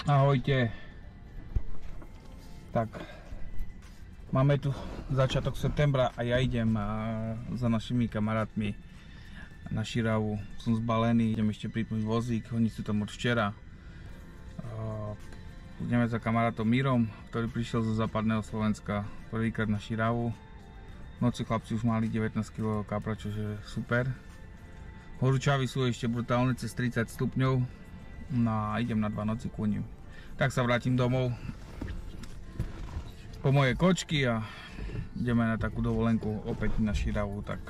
Ahojte. Tak, máme tu začiatok septembra a ja idem za našimi kamarátmi na Širavu. Som zbalený, idem ešte pripnúť vozík, oni sú tam od včera. Ideme za kamarátom Mírom, ktorý prišiel zo západného Slovenska prvýkrát na Širavu. V noci chlapci už mali 19 kg kapra, čo je super. Horúčavy sú ešte brutálne, cez 30 stupňov. No a idem na 2 noci ku nim. Tak sa vrátim domov po moje kočky a ideme na takú dovolenku opäť na Širavu, tak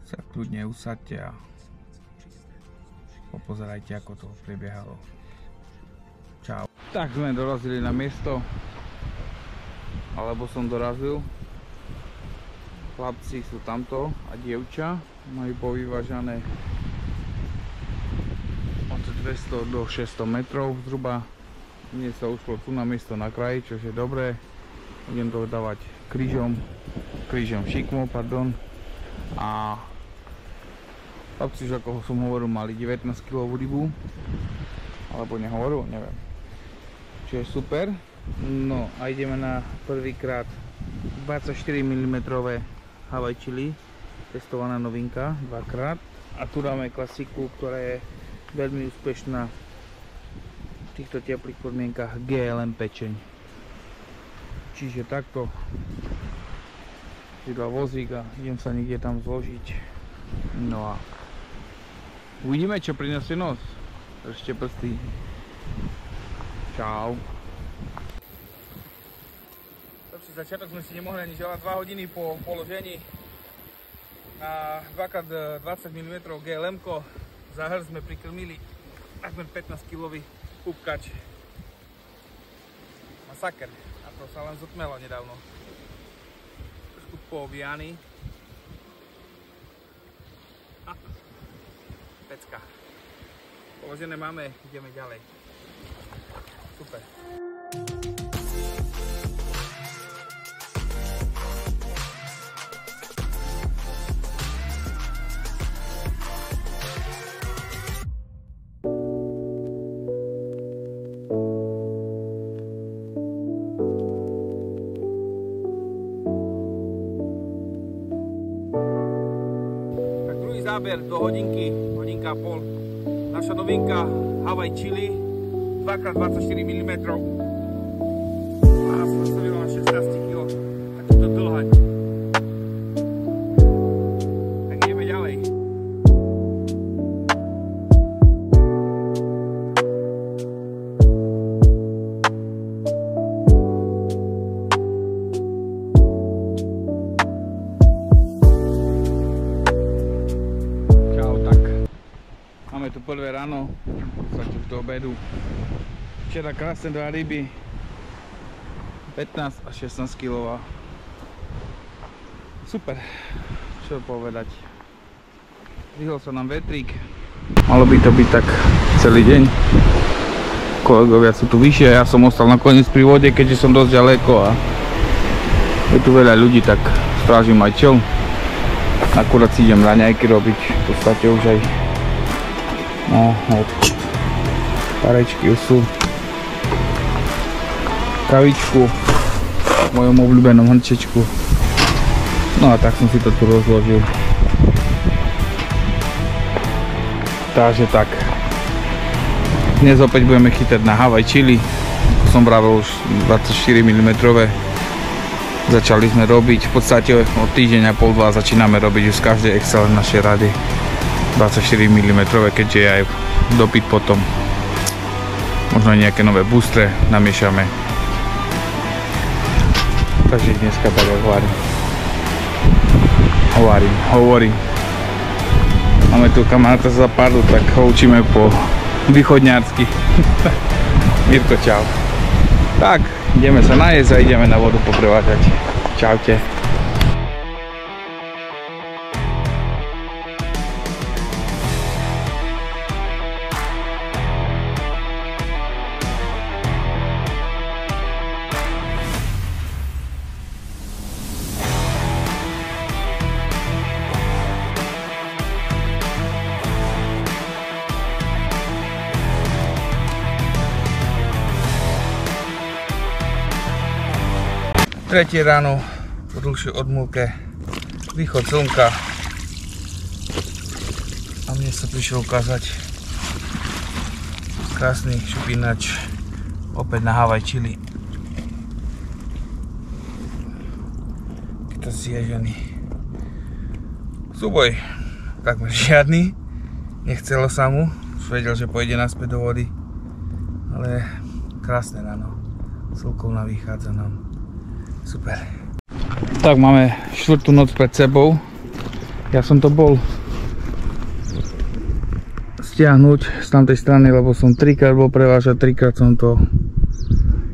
sa kľudne usaďte a popozerajte, ako to prebiehalo. Čau. Tak sme dorazili na miesto, alebo som dorazil. Chlapci sú tamto a dievča majú povyvážané od 200 do 600 metrov zhruba. Mne sa ušlo tu na miesto na kraji, čo je dobré. Idem to dávať krížom šikmo, pardon. A chlapci, ako som hovoril, mali 19 kg rybu, alebo nehovoril, neviem. Čo je super. No a ideme na prvýkrát 24 mm Hawaii chili, testovaná novinka, dvakrát. A tu dáme klasiku, ktorá je veľmi úspešná v týchto teplých podmienkach, GLM pečeň. Čiže takto si dal vozík a idem sa niekde tam zložiť. No a uvidíme, čo prinesie noc. Držte prsty. Čau. Začiatok sme si nemohli ani želať, 2 hodiny po položení na 2x20 mm GLM-ko. Za hrst sme prikrmili takmer 15 kg pupkač. Masaker. A to sa len zotmelo nedávno. Trošku poobijaný. Pecka. Položené máme, ideme ďalej. Super. Záber do hodinky, hodinka a pol. Naša novinka Hawaii chili 2x24 mm. A nastavilo na 16 kg. Takýto dlhaň. Tak ideme ďalej. Máme tu prvé ráno, sa už do obedu. Včera krásne 2 ryby, 15 a 16 kg. Super, čo povedať. Vyhol sa nám vetrík. Malo by to byť tak celý deň. Kolegovia sú tu vyššie, ja som ostal nakoniec pri vode, keďže som dosť ďaleko a je tu veľa ľudí, tak strážim aj čel. Akurát si idem raňajky robiť, v podstate už aj parečky sú, kavičku v mojom obľúbenom hrnčečku. No a tak som si to tu rozložil. Takže tak, dnes opäť budeme chytať na Hawaii chili, ako som vravel, už 24 mm. Začali sme robiť, v podstate od týždeň a pol, 2 začíname robiť už z každej Excel našej rady 24 mm, keďže je aj dopyt potom. Možno nejaké nové boostre namiešame. Takže dneska tak hovorím. Máme tu kamaráta z západu, tak ho učíme po východňársky. Mirko, čau. Tak, ideme sa najesť a ideme na vodu poprevážať. Čaute. Tretie ráno po dlhšej odmúke, východ slnka a mne sa prišiel ukázať krásny šupinač opäť na Hawaii Chili. To zježený súboj takmer žiadny, nechcelo sa mu, už vedel, že pôjde naspäť do vody, ale krásne ráno, slnkovná vychádza nám, super. Tak máme štvrtú noc pred sebou, ja som to bol stiahnuť z tamtej strany, lebo som 3-krát bol prevážať, 3-krát som to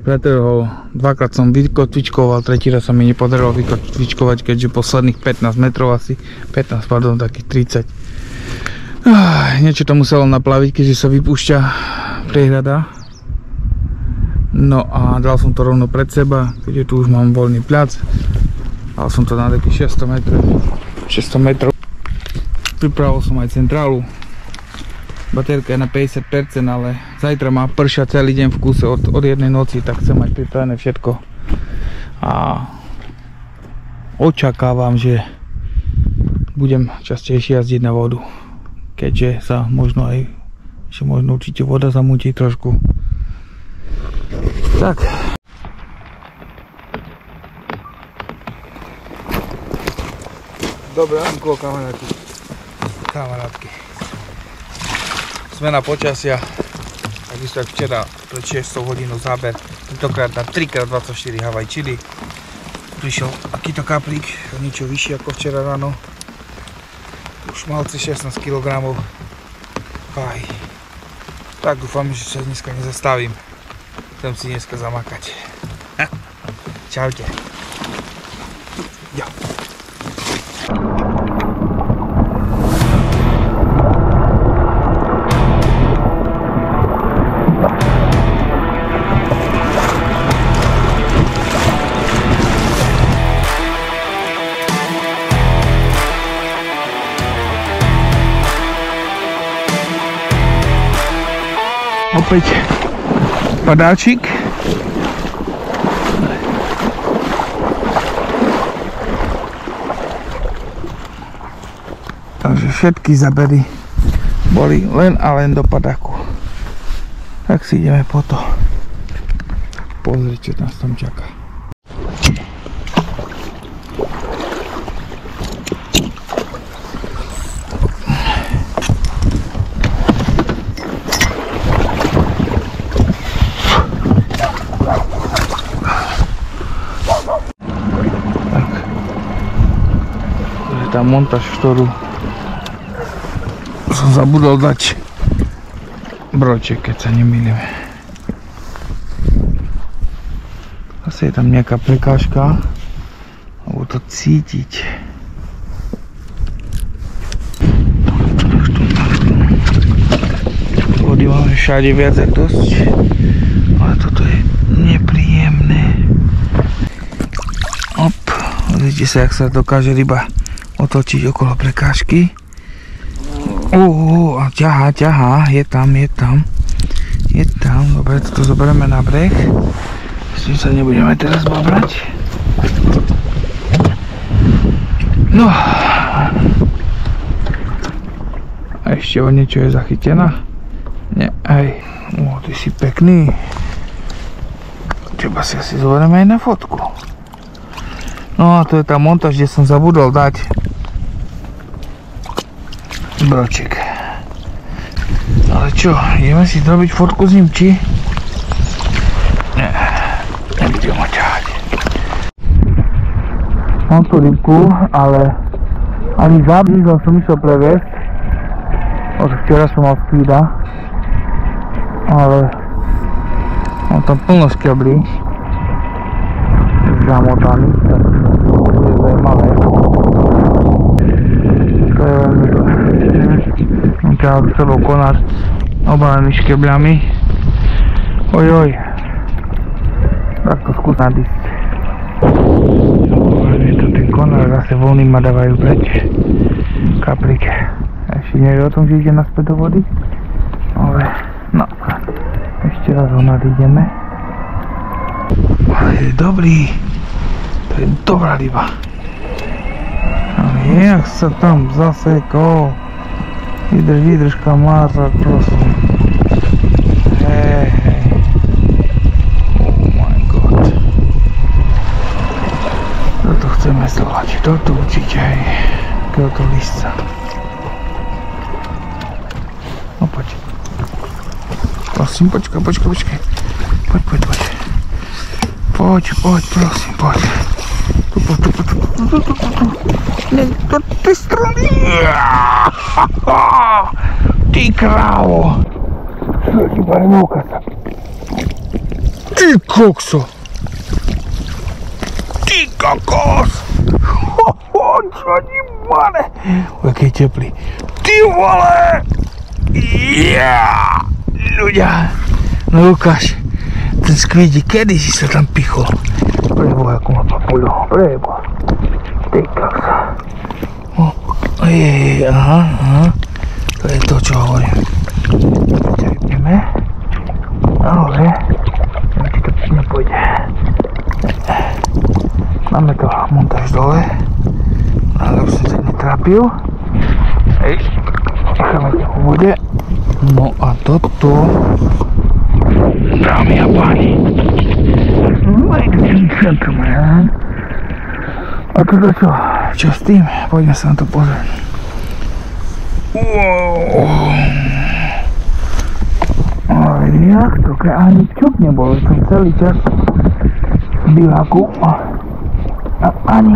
pretrhol, 2-krát som vykotvičkoval, 3. raz sa mi nepodarilo vykotvičkovať, keďže posledných 15 metrov asi, 15, pardon, takých 30. Niečo to muselo naplaviť, keďže sa vypúšťa priehrada. No a dal som to rovno pred seba, keďže tu už mám voľný pľac. Dal som to na takých 600 metrov. Pripravil som aj centrálu. Baterka je na 50%, ale zajtra má pršať celý deň v kúse od jednej noci, tak chcem mať pripravené všetko. A očakávam, že budem častejšie jazdiť na vodu, keďže sa možno aj, že možno určite voda zamúti trošku. Tak. Dobré ránko, kamarátky. Zmena počasia, takisto aj včera pred 6 hodinou záber, tentokrát na 3x24 Hawaii Chili. Prišiel takýto kaplík, niečo vyšší ako včera ráno. Už mal cez 16 kg. Aj. Tak dúfam, že sa dneska nezastavím. Chcem si dneska zamakať. Čaute. Ja. Opäť padáčik. Takže všetky zabery boli len a len do padáku. Tak si ideme po to pozrieť, čo nás tam čaká. Tá montáž, ktorú som zabudol dať broček, keď sa nemýlim. Asi je tam nejaká prekážka, alebo to cítiť. Vody máme všade viac jak dosť, ale toto je nepríjemné. Op, vidíte sa, jak sa dokáže ryba otočiť okolo prekážky. A ťahá, je tam. Dobre, toto zoberieme na breh. S tým sa nebudeme teraz babrať. No. A ešte o niečo je zachytená? Nie, aj. Ty si pekný. Treba si asi zoberieme aj na fotku. No a to je tá montáž, kde som zabudol dať broček. Ale čo, ideme si robiť fotku s ním, či? Nie, nebudem ho ťahať. Mám tu rybku, ale ani zábrizom som išiel previesť. Včera som mal skvída, ale mám tam plno škeblí. Zamotaný, tak to je zaujímavé. To je veľmi dobré. Mám ťa s sebou konár obalený škebľami. Ojoj. Tak to skús nadísť. Je to ten konár, zase voľný ma dávajú preč. Kaplik. Ešte nevie o tom, že ide naspäť do vody. Ale, no. Ešte raz ho nadídeme. Ale je dobrý. To je dobrá ryba. Ale jak sa tam zasekol. Vydrž kamarát, prosím. Hej. Oh my god. Toto chceme slovať. Toto určite aj. Takéhoto lisca. No poď. Prosím, počkaj. Poď, prosím, poď. Tu. Ne, do tej strany. Ty krávo. Iba removka sa. Ty kokso. Ty kokos. Čo ti mane. Aký teplý. Ty vole. Ľudia. No ukáž. Ten skvíti, kedy si sa tam pichol? Preboha, ako ma papuľo. Preboha. Ty kokso. Aha. To je to, čo hovorím. Teď vypneme. Ale ti to nepôjde. Máme to montáž dole. Ale už som sa netrápil. Hej. Necháme to v vode. No a toto, dámy a páni, ladies and gentlemen. A toto čo? Čo s tým? Poďme sa na to pozrieť. Wow. Ale jak to? Ani čuk nebol, som celý čas v biváku. Ani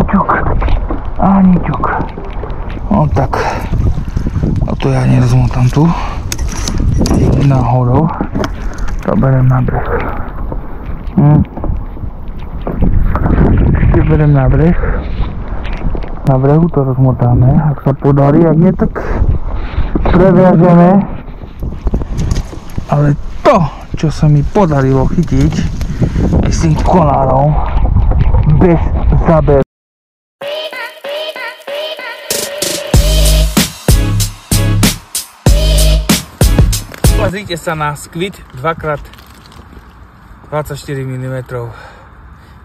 čuk. No tak. A to ja nerozmotam tu. Náhodou. To berem na breh. Ešte berem na breh. Na brehu to rozmotáme. Ak sa podarí, ak nie, tak previažeme. Ale to, čo sa mi podarilo chytiť, je s tým konárom bez záberu. Pozrite sa na skvit 2x24 mm.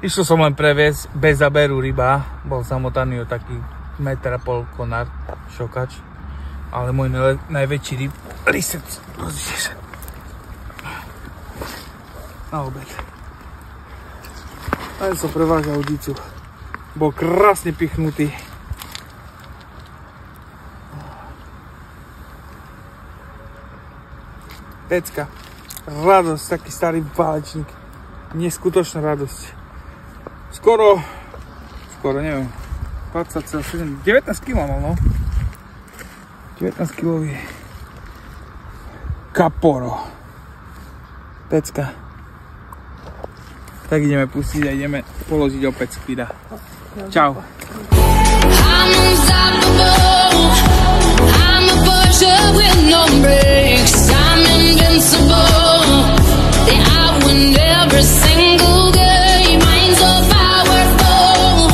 Išiel som len previesť bez zaberu ryba. Bol zamotaný o taký 1,5 m konár, šokač. Ale môj najväčší rysec. Pozrite sa. Na obed. Aj som prevážal dicu. Bol krásne pichnutý. Pecka, radosť, taký starý válečník, neskutočná radosť. Skoro, neviem, 20,7, 19 kg mal, no. 19 kg kaporo. Pecka. Tak ideme pustiť a ideme položiť opäť skvida. Čau. They I win every single game. Mine's so powerful.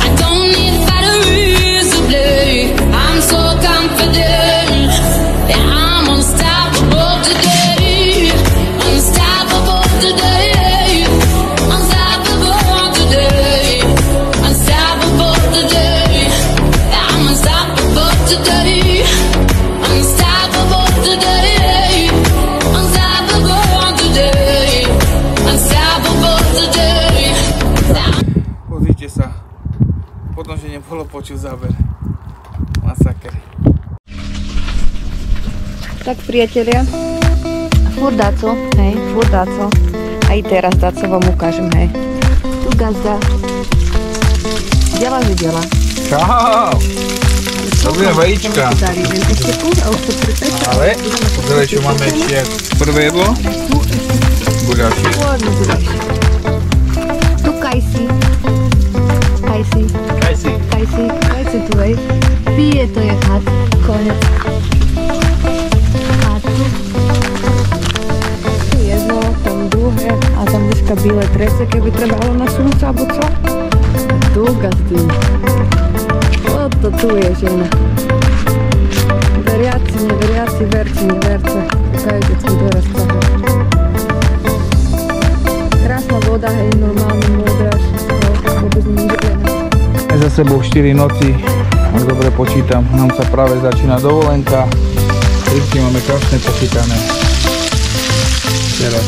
I don't need batteries to play. I'm so confident that I'm unstoppable today. Unstoppable today. Unstoppable today. Unstoppable today. I'm unstoppable today. Unstoppable today. Pozrite sa, potom, že nebolo počuť záber. Masaker. Tak priatelia, furt dáco, hej, furt dáco. Aj teraz dáco vám ukážem, hej. Tu gazda. Dela, že dela. Čau! To bude vajíčka. Ale, pozeraj, čo máme ešte prvé jedlo. Guľaši. Tu kajsi. Kajsi tu, hej. Pije, to je had. Konec. A tu jedno, tam druhé a tam dneska bílé trece, keby trebalo na slunce, alebo čo? Tu gazdu. Toto tu je žena. Veriaci, neveriaci, verci, neverce. Kaj je to teraz toho. Krásna voda, hej, normálne modrá, všetko, vôbec nič. sebou 4 noci, ak dobre počítam, nám sa práve začína dovolenka. Všetky máme krásne počítané. Teraz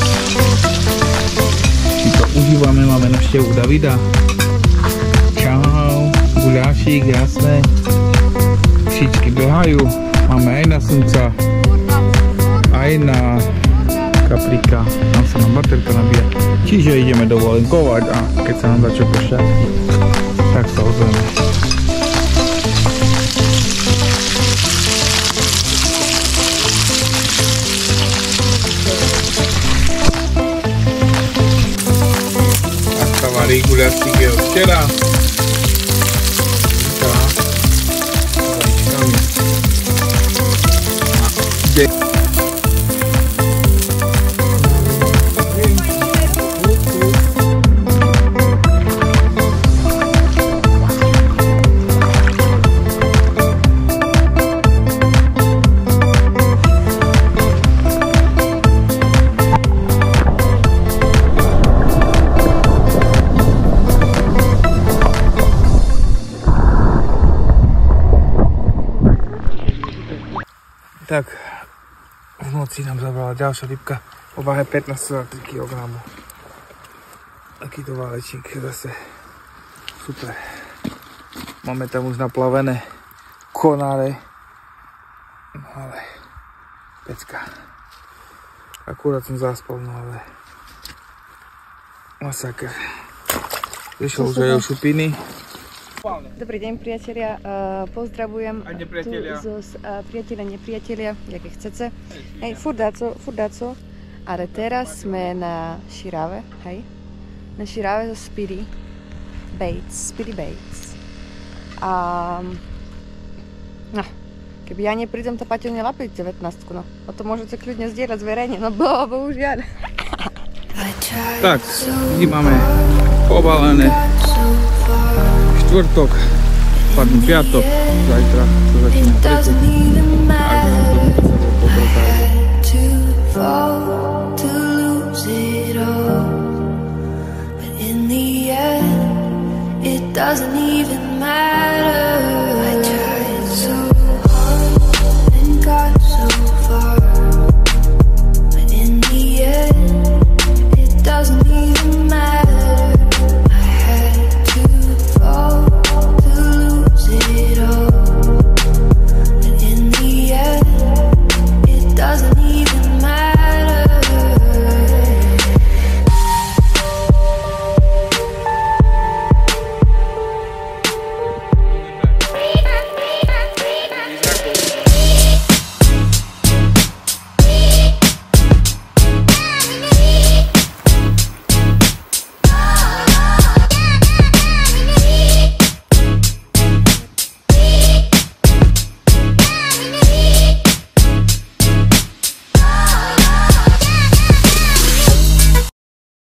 si to užívame, máme návštevu Davida. Čau, guľášik, jasné. Pšičky behajú, máme aj na slnca, aj na kaprika, tam sa nám baterka nabíja. Čiže ideme dovolenkovať a keď sa nám dá čo pošťastí, tak sa ozveme. Tak sa varí guľaštík je od včera. Tak, v noci nám zabrala ďalšia rybka o váhe 15,3 kg. Takýto válečník zase super. Máme tam už naplavené konáre, no ale pecka. Akurát som zaspal, no ale masaker. Vyšiel už aj o šupiny. Dobrý deň, priatelia, pozdravujem tu z priateľa, nepriateľia, jaké chcete. Hej, furdáco, ale teraz sme na Širave, hej, na Širave zo Speedy Baits. A no, keby ja neprídem, to Paťo nelapí 19, no, a to môžete kľudne zdieľať zverejne, no bohužiaľ. Tak, máme pobalené. Štvrtok, piatok, zajtra sa začína pretek. It doesn't even matter.